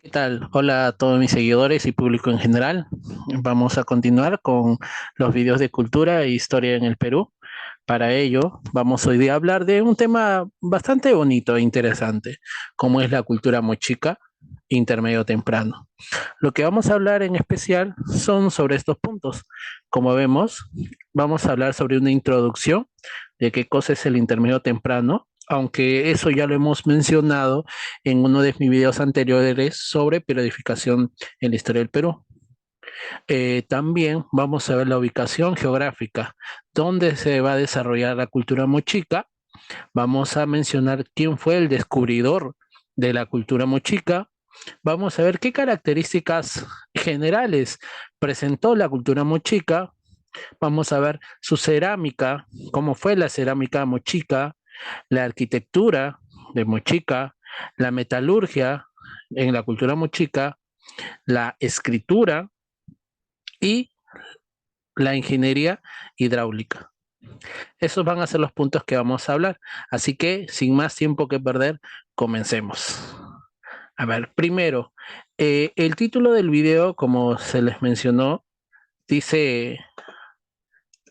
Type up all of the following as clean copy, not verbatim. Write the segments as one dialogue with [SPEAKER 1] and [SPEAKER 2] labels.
[SPEAKER 1] ¿Qué tal? Hola a todos mis seguidores y público en general. Vamos a continuar con los videos de cultura e historia en el Perú. Para ello, vamos hoy día a hablar de un tema bastante bonito e interesante, como es la cultura mochica intermedio temprano. Lo que vamos a hablar en especial son sobre estos puntos. Como vemos, vamos a hablar sobre una introducción de qué cosa es el intermedio temprano, aunque eso ya lo hemos mencionado en uno de mis videos anteriores sobre periodificación en la historia del Perú. También vamos a ver la ubicación geográfica, dónde se va a desarrollar la cultura mochica. Vamos a mencionar quién fue el descubridor de la cultura mochica. Vamos a ver qué características generales presentó la cultura mochica. Vamos a ver su cerámica, cómo fue la cerámica mochica, la arquitectura de Mochica, la metalurgia en la cultura mochica, la escritura y la ingeniería hidráulica. Esos van a ser los puntos que vamos a hablar. Así que, sin más tiempo que perder, comencemos. A ver, primero, el título del video, como se les mencionó, dice,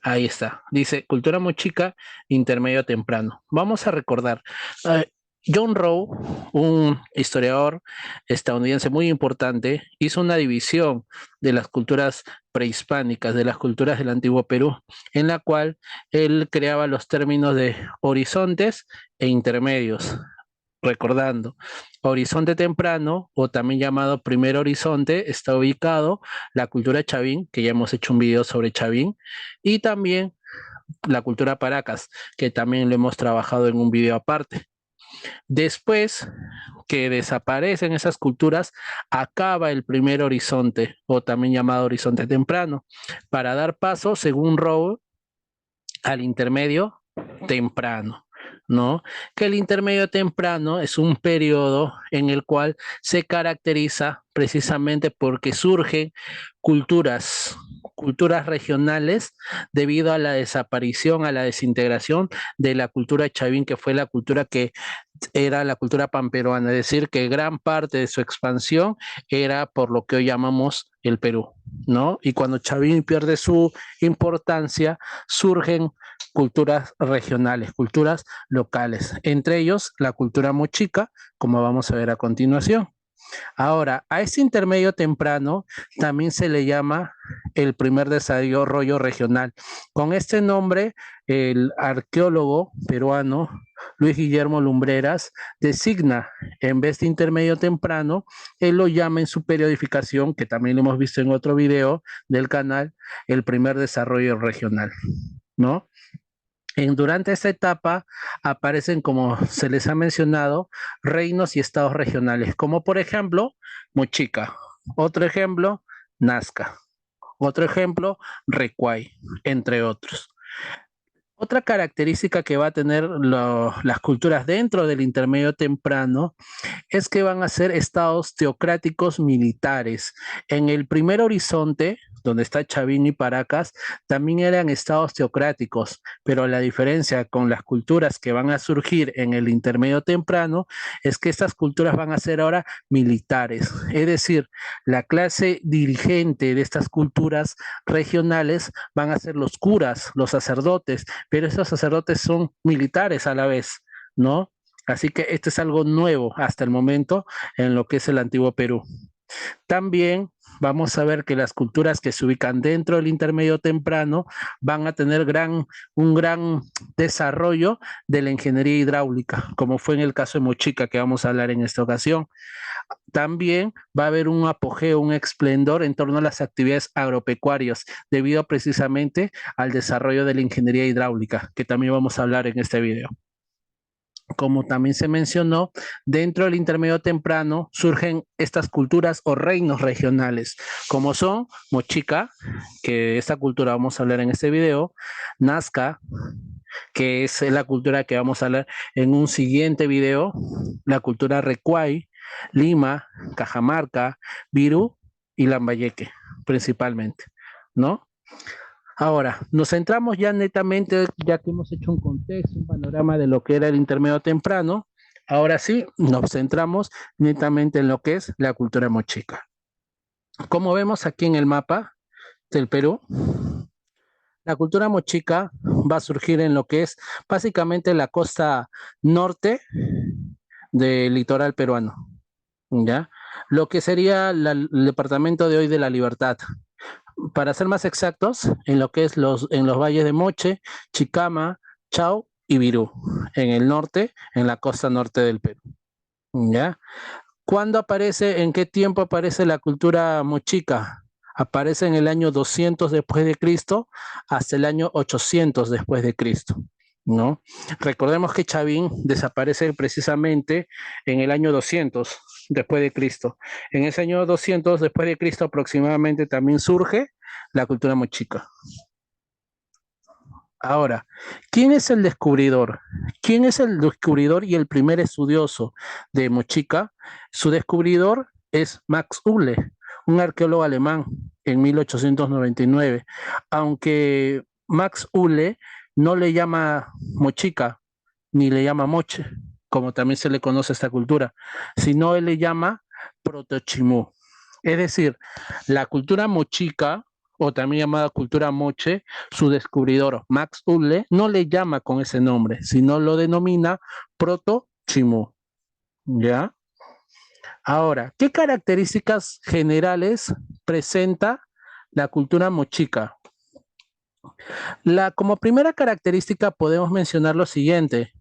[SPEAKER 1] ahí está, dice Cultura Mochica Intermedio Temprano. Vamos a recordar, eh, John Rowe, un historiador estadounidense muy importante, hizo una división de las culturas prehispánicas, de las culturas del antiguo Perú, en la cual él creaba los términos de horizontes e intermedios. Recordando, horizonte temprano, o también llamado primer horizonte, está ubicado la cultura Chavín, que ya hemos hecho un video sobre Chavín, y también la cultura Paracas, que también lo hemos trabajado en un video aparte. Después que desaparecen esas culturas, acaba el primer horizonte, o también llamado horizonte temprano, para dar paso, según Rowe, al intermedio temprano, ¿no? Que el intermedio temprano es un periodo en el cual se caracteriza precisamente porque surgen culturas, culturas regionales debido a la desaparición, a la desintegración de la cultura chavín, que fue la cultura que era la cultura panperuana, es decir, que gran parte de su expansión era por lo que hoy llamamos el Perú, ¿no? Y cuando Chavín pierde su importancia, surgen culturas regionales, culturas locales, entre ellos la cultura mochica, como vamos a ver a continuación. Ahora, a este intermedio temprano también se le llama el primer desarrollo regional. Con este nombre, el arqueólogo peruano Luis Guillermo Lumbreras designa, en vez de intermedio temprano, él lo llama en su periodificación, que también lo hemos visto en otro video del canal, el primer desarrollo regional, ¿no? Durante esta etapa aparecen, como se les ha mencionado, reinos y estados regionales, como por ejemplo Mochica, otro ejemplo Nazca, otro ejemplo Recuay, entre otros. Otra característica que va a tener las culturas dentro del intermedio temprano es que van a ser estados teocráticos militares. En el primer horizonte, donde está Chavín y Paracas, también eran estados teocráticos, pero la diferencia con las culturas que van a surgir en el intermedio temprano es que estas culturas van a ser ahora militares. Es decir, la clase dirigente de estas culturas regionales van a ser los curas, los sacerdotes, pero esos sacerdotes son militares a la vez, ¿no? Así que esto es algo nuevo hasta el momento en lo que es el antiguo Perú. También vamos a ver que las culturas que se ubican dentro del intermedio temprano van a tener un gran desarrollo de la ingeniería hidráulica, como fue en el caso de Mochica que vamos a hablar en esta ocasión. También va a haber un apogeo, un esplendor en torno a las actividades agropecuarias, debido precisamente al desarrollo de la ingeniería hidráulica, que también vamos a hablar en este video. Como también se mencionó, dentro del intermedio temprano surgen estas culturas o reinos regionales, como son Mochica, que esta cultura vamos a hablar en este video, Nazca, que es la cultura que vamos a hablar en un siguiente video, la cultura Recuay, Lima, Cajamarca, Virú y Lambayeque, principalmente, ¿no? Ahora, nos centramos ya netamente, ya que hemos hecho un contexto, un panorama de lo que era el intermedio temprano, Ahora sí, nos centramos netamente en lo que es la cultura mochica. Como vemos aquí en el mapa del Perú, la cultura mochica va a surgir en lo que es básicamente la costa norte del litoral peruano, ¿ya? Lo que sería el departamento de hoy de La Libertad. Para ser más exactos, en lo que es en los valles de Moche, Chicama, Chao y Virú, en el norte, en la costa norte del Perú, ¿ya? ¿Cuándo aparece, en qué tiempo aparece la cultura mochica? Aparece en el año 200 después de Cristo hasta el año 800 después de Cristo, ¿no? Recordemos que Chavín desaparece precisamente en el año 200 después de Cristo. En ese año 200 después de Cristo aproximadamente también surge la cultura mochica. Ahora, ¿quién es el descubridor? ¿Quién es el descubridor y el primer estudioso de Mochica? Su descubridor es Max Uhle, un arqueólogo alemán en 1899. Aunque Max Uhle no le llama Mochica ni le llama Moche, como también se le conoce a esta cultura, sino él le llama Protochimú. Es decir, la cultura mochica, o también llamada cultura moche, su descubridor Max Uhle no le llama con ese nombre, sino lo denomina Proto-Chimú. ¿Ya? Ahora, ¿qué características generales presenta la cultura mochica? Como primera característica podemos mencionar lo siguiente,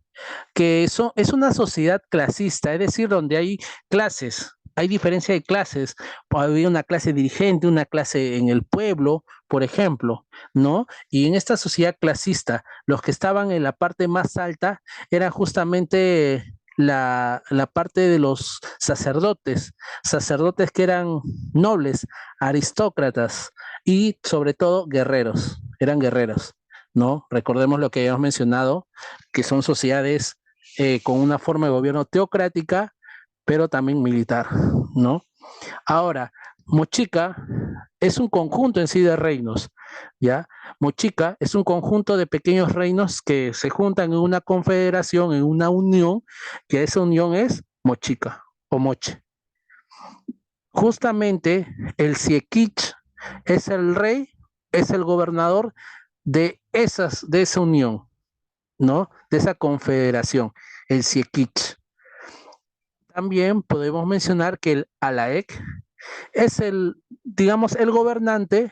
[SPEAKER 1] que eso es una sociedad clasista, es decir, donde hay clases, hay diferencia de clases. Había una clase dirigente, una clase en el pueblo, por ejemplo, ¿no? Y en esta sociedad clasista, los que estaban en la parte más alta eran justamente la parte de los sacerdotes, sacerdotes que eran nobles, aristócratas y sobre todo guerreros, eran guerreros, ¿no? Recordemos lo que habíamos mencionado, que son sociedades con una forma de gobierno teocrática, pero también militar, ¿no? Ahora, Mochica es un conjunto en sí de reinos, ¿ya? Mochica es un conjunto de pequeños reinos que se juntan en una confederación, en una unión, que esa unión es Mochica o Moche. Justamente el Siequich es el rey, es el gobernador de esa unión, ¿no? De esa confederación, el Siequich. También podemos mencionar que el Alaec es digamos, el gobernante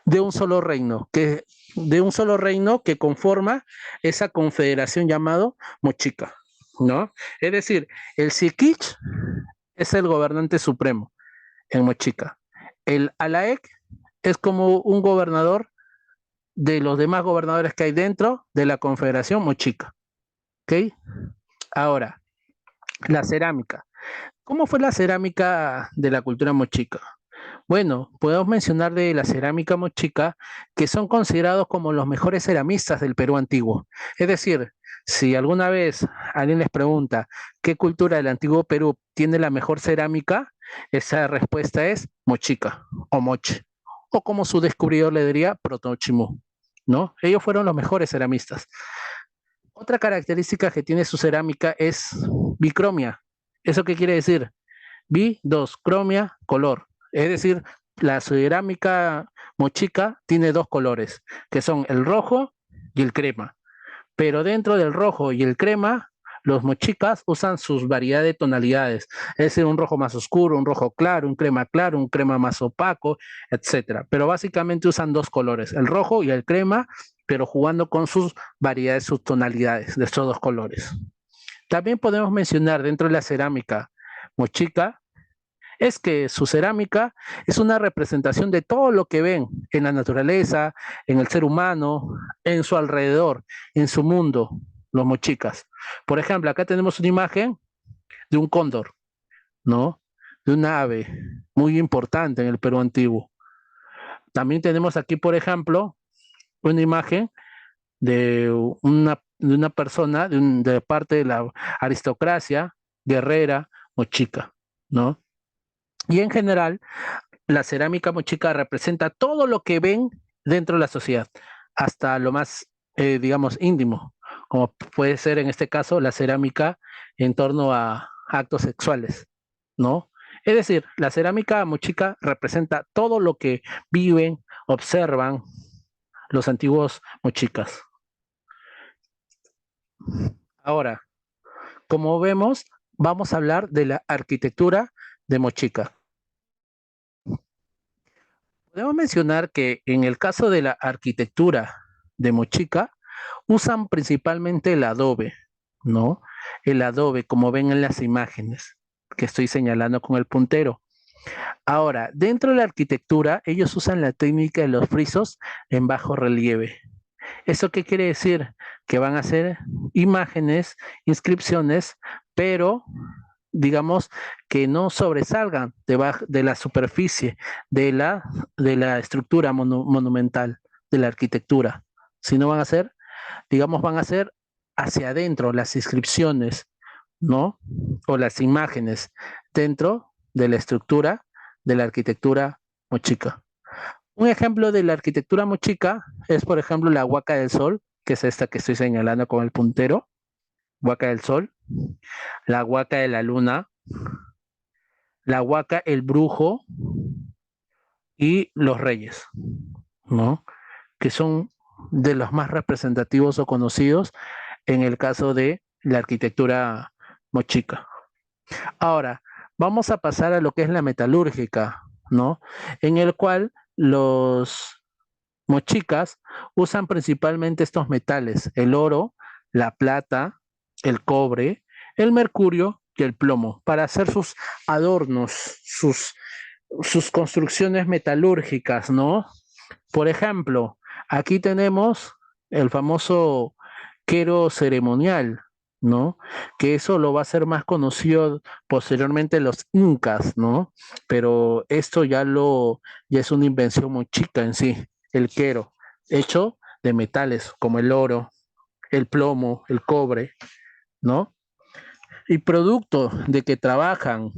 [SPEAKER 1] de un solo reino, de un solo reino que conforma esa confederación llamado Mochica, ¿no? Es decir, el Siequich es el gobernante supremo en Mochica. El Alaec es como un gobernador de los demás gobernadores que hay dentro de la confederación Mochica, ¿ok? Ahora, la cerámica. ¿Cómo fue la cerámica de la cultura mochica? Bueno, podemos mencionar de la cerámica mochica que son considerados como los mejores ceramistas del Perú antiguo. Es decir, si alguna vez alguien les pregunta qué cultura del antiguo Perú tiene la mejor cerámica, esa respuesta es mochica o moche, o como su descubridor le diría, protochimú, ¿no? Ellos fueron los mejores ceramistas. Otra característica que tiene su cerámica es bicromia. ¿Eso qué quiere decir? Bi, cromia, color. Es decir, la cerámica mochica tiene dos colores, que son el rojo y el crema. Pero dentro del rojo y el crema, los mochicas usan sus variedades de tonalidades. Es decir, un rojo más oscuro, un rojo claro, un crema más opaco, etcétera. Pero básicamente usan dos colores, el rojo y el crema, pero jugando con sus variedades, sus tonalidades de estos dos colores. También podemos mencionar dentro de la cerámica mochica es que su cerámica es una representación de todo lo que ven en la naturaleza, en el ser humano, en su alrededor, en su mundo, los mochicas. Por ejemplo, acá tenemos una imagen de un cóndor, ¿no? De un ave muy importante en el Perú antiguo. También tenemos aquí, por ejemplo, una imagen de una persona de parte de la aristocracia guerrera mochica, ¿no? Y en general, la cerámica mochica representa todo lo que ven dentro de la sociedad, hasta lo más, digamos, íntimo, como puede ser en este caso la cerámica en torno a actos sexuales, ¿no? Es decir, la cerámica mochica representa todo lo que viven, observan los antiguos mochicas. Ahora, como vemos, vamos a hablar de la arquitectura de Mochica. Podemos mencionar que en el caso de la arquitectura de Mochica, usan principalmente el adobe, ¿no? El adobe, como ven en las imágenes que estoy señalando con el puntero. Ahora, dentro de la arquitectura, ellos usan la técnica de los frisos en bajo relieve. ¿Eso qué quiere decir? Que van a ser imágenes, inscripciones, pero digamos que no sobresalgan de la superficie de la estructura monumental, de la arquitectura, sino van a ser, digamos, van a ser hacia adentro las inscripciones, ¿no? O las imágenes dentro de la estructura de la arquitectura mochica. Un ejemplo de la arquitectura mochica es, por ejemplo, la Huaca del Sol, que es esta que estoy señalando con el puntero, Huaca del Sol, la Huaca de la Luna, la Huaca el Brujo y los Reyes, ¿no? Que son de los más representativos o conocidos en el caso de la arquitectura mochica. Ahora, vamos a pasar a lo que es la metalúrgica, ¿no? En el cual los mochicas usan principalmente estos metales, el oro, la plata, el cobre, el mercurio y el plomo, para hacer sus adornos, sus construcciones metalúrgicas, ¿no? Por ejemplo, aquí tenemos el famoso quero ceremonial, ¿no? Que eso lo va a ser más conocido posteriormente los incas, ¿no? Pero esto ya es una invención muy chica en sí, el quero, hecho de metales como el oro, el plomo, el cobre, ¿no? Y producto de que trabajan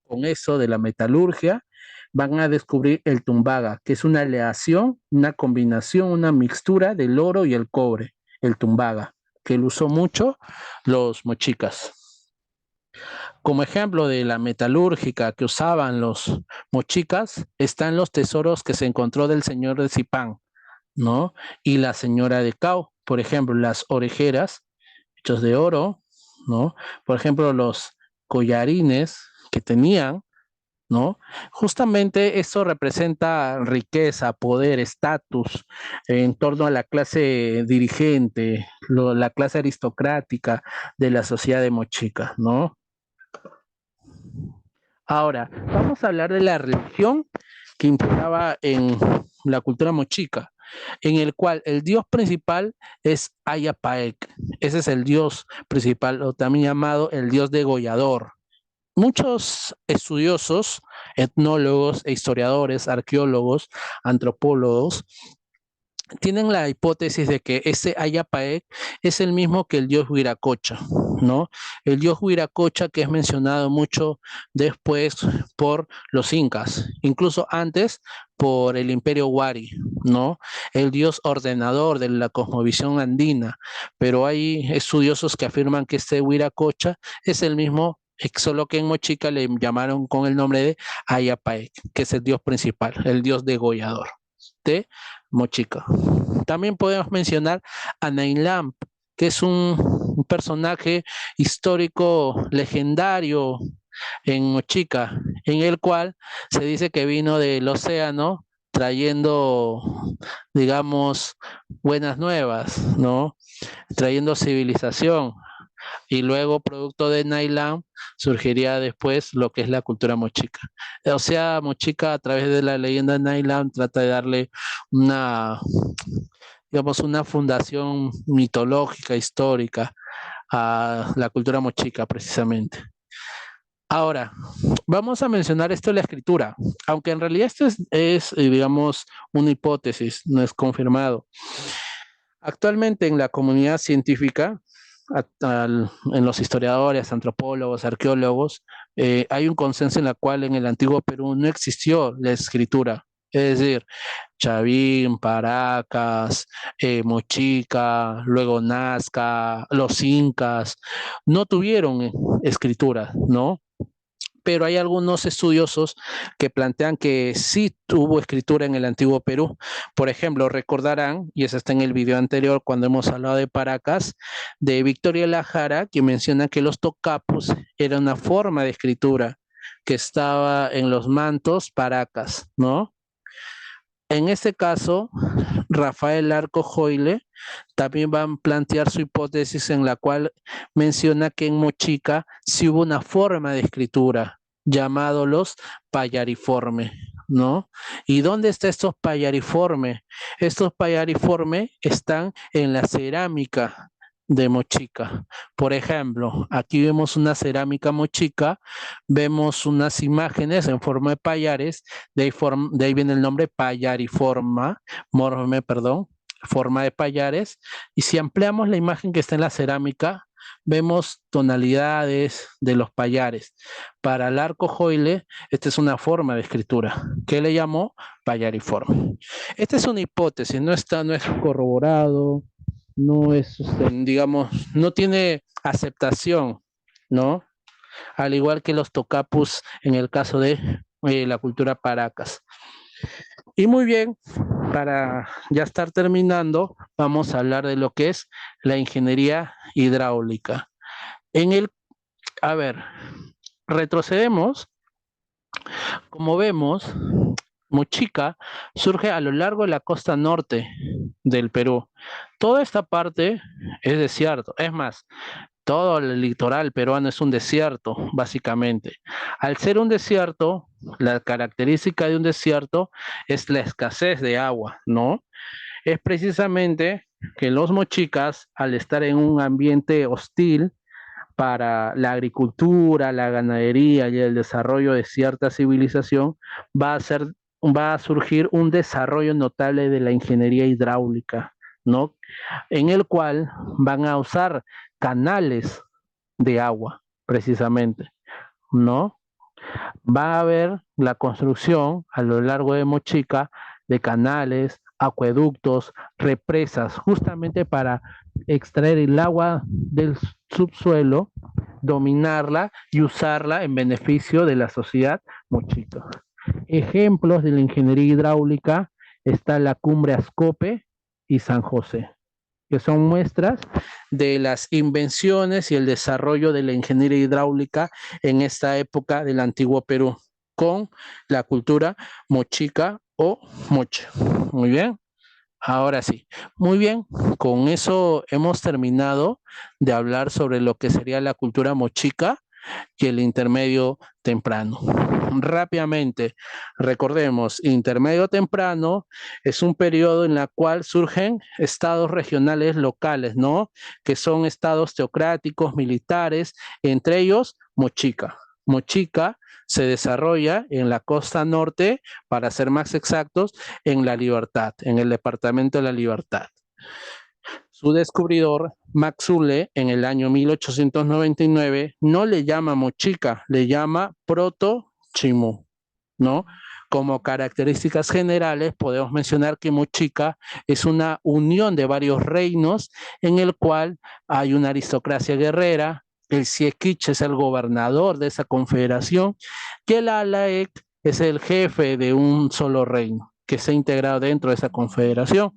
[SPEAKER 1] con eso de la metalurgia, van a descubrir el tumbaga, que es una aleación, una combinación, una mixtura del oro y el cobre, el tumbaga, que lo usó mucho los mochicas. Como ejemplo de la metalúrgica que usaban los mochicas, están los tesoros que se encontró del señor de Zipán, ¿no? Y la señora de Cao, por ejemplo, las orejeras hechos de oro, ¿no? Por ejemplo, los collarines que tenían, ¿no? Justamente eso representa riqueza, poder, estatus en torno a la clase dirigente, la clase aristocrática de la sociedad de Mochica, ¿no? Ahora, vamos a hablar de la religión que imperaba en la cultura mochica, en el cual el dios principal es Ayapaec. Ese es el dios principal, o también llamado el dios degollador. Muchos estudiosos, etnólogos, historiadores, arqueólogos, antropólogos, tienen la hipótesis de que ese Ayapaec es el mismo que el dios Huiracocha, ¿no? El dios Huiracocha que es mencionado mucho después por los incas, incluso antes por el imperio Wari, ¿no? El dios ordenador de la cosmovisión andina, pero hay estudiosos que afirman que este Huiracocha es el mismo, solo que en Mochica le llamaron con el nombre de Ayapaec, que es el dios principal, el dios degollador de Mochica. También podemos mencionar a Nainlamp, que es un personaje histórico legendario en Mochica, en el cual se dice que vino del océano trayendo, digamos, buenas nuevas, ¿no? Trayendo civilización. Y luego, producto de Nailam, surgiría después lo que es la cultura mochica. O sea, Mochica a través de la leyenda de Nailam trata de darle una, digamos, una fundación mitológica, histórica a la cultura mochica precisamente. Ahora, vamos a mencionar esto de la escritura, aunque en realidad esto digamos, una hipótesis, no es confirmado. Actualmente en la comunidad científica, en los historiadores, antropólogos, arqueólogos, hay un consenso en la cual en el antiguo Perú no existió la escritura, Es decir, Chavín, Paracas, Mochica, luego Nazca, los incas, no tuvieron escritura, ¿no? Pero hay algunos estudiosos que plantean que sí tuvo escritura en el antiguo Perú. Por ejemplo, recordarán, y eso está en el video anterior cuando hemos hablado de Paracas, de Victoria Lajara, que menciona que los tocapos era una forma de escritura que estaba en los mantos Paracas, ¿no? En este caso, Rafael Arco Joile también va a plantear su hipótesis en la cual menciona que en Mochica sí hubo una forma de escritura llamado los payariforme, ¿no? ¿Y dónde están estos payariforme? Estos payariforme están en la cerámica de Mochica. Por ejemplo, aquí vemos una cerámica mochica, vemos unas imágenes en forma de payares, de ahí viene el nombre payariforma, morme, perdón, forma de payares, y si ampliamos la imagen que está en la cerámica, vemos tonalidades de los payares. Para el arco joile, esta es una forma de escritura que le llamó payariforme. Esta es una hipótesis, no es corroborado, no es, digamos, no tiene aceptación, ¿no? Al igual que los tocapus en el caso de la cultura Paracas. Y muy bien, para ya estar terminando, vamos a hablar de lo que es la ingeniería hidráulica. En el, a ver, retrocedemos, como vemos, Mochica surge a lo largo de la costa norte del Perú. Toda esta parte es desierto, es más, todo el litoral peruano es un desierto, básicamente. Al ser un desierto, la característica de un desierto es la escasez de agua, ¿no? Es precisamente que los mochicas, al estar en un ambiente hostil para la agricultura, la ganadería y el desarrollo de cierta civilización, va a ser, va a surgir un desarrollo notable de la ingeniería hidráulica, ¿no? En el cual van a usar canales de agua, precisamente, ¿no? Va a haber la construcción a lo largo de Mochica de canales, acueductos, represas, justamente para extraer el agua del subsuelo, dominarla y usarla en beneficio de la sociedad mochica. Ejemplos de la ingeniería hidráulica está la cumbre Ascope y San José, que son muestras de las invenciones y el desarrollo de la ingeniería hidráulica en esta época del antiguo Perú, con la cultura mochica o moche. Muy bien, ahora sí. Muy bien, con eso hemos terminado de hablar sobre lo que sería la cultura mochica y el intermedio temprano. Rápidamente, recordemos, intermedio temprano es un periodo en el cual surgen estados regionales locales, ¿no? Que son estados teocráticos, militares, entre ellos Mochica. Mochica se desarrolla en la costa norte, para ser más exactos, en La Libertad, en el departamento de La Libertad. Su descubridor, Max Zule, en el año 1899, no le llama Mochica, le llama Proto-Chimú, ¿no? Como características generales, podemos mencionar que Mochica es una unión de varios reinos en el cual hay una aristocracia guerrera, el Siequich es el gobernador de esa confederación, y el Alaec es el jefe de un solo reino que se ha integrado dentro de esa confederación.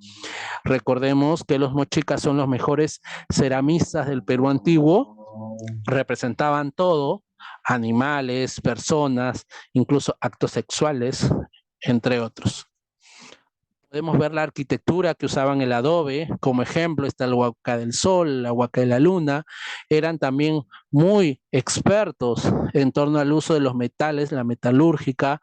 [SPEAKER 1] Recordemos que los mochicas son los mejores ceramistas del Perú antiguo, representaban todo, animales, personas, incluso actos sexuales, entre otros. Podemos ver la arquitectura que usaban el adobe, como ejemplo está el Huaca del Sol, el Huaca de la Luna, eran también muy expertos en torno al uso de los metales, la metalúrgica,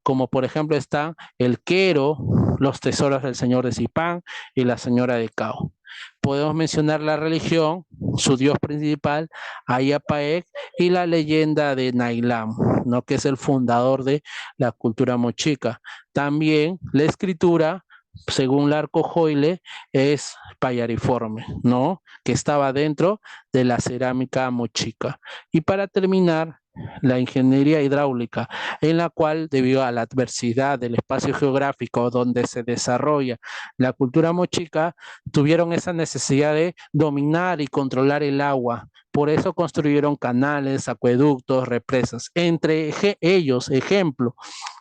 [SPEAKER 1] como por ejemplo está el quero, los tesoros del señor de Zipán y la señora de Cao. Podemos mencionar la religión, su dios principal, Ayapaec, y la leyenda de Nailam, ¿no? Que es el fundador de la cultura mochica. También la escritura, según Larco Joile, es payariforme, ¿no? Que estaba dentro de la cerámica mochica. Y para terminar, la ingeniería hidráulica, en la cual, debido a la adversidad del espacio geográfico donde se desarrolla la cultura mochica, tuvieron esa necesidad de dominar y controlar el agua. Por eso construyeron canales, acueductos, represas. Entre ellos, ejemplo,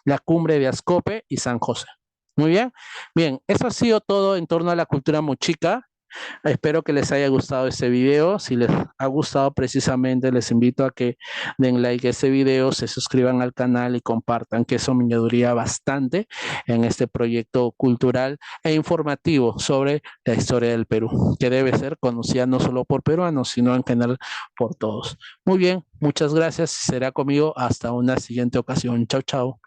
[SPEAKER 1] la cumbre de Ascope y San José. Muy bien. Bien, eso ha sido todo en torno a la cultura mochica. Espero que les haya gustado este video. Si les ha gustado precisamente, les invito a que den like a este video, se suscriban al canal y compartan, que eso me ayudaría bastante en este proyecto cultural e informativo sobre la historia del Perú, que debe ser conocida no solo por peruanos, sino en general por todos. Muy bien, muchas gracias. Será conmigo hasta una siguiente ocasión. Chao, chao.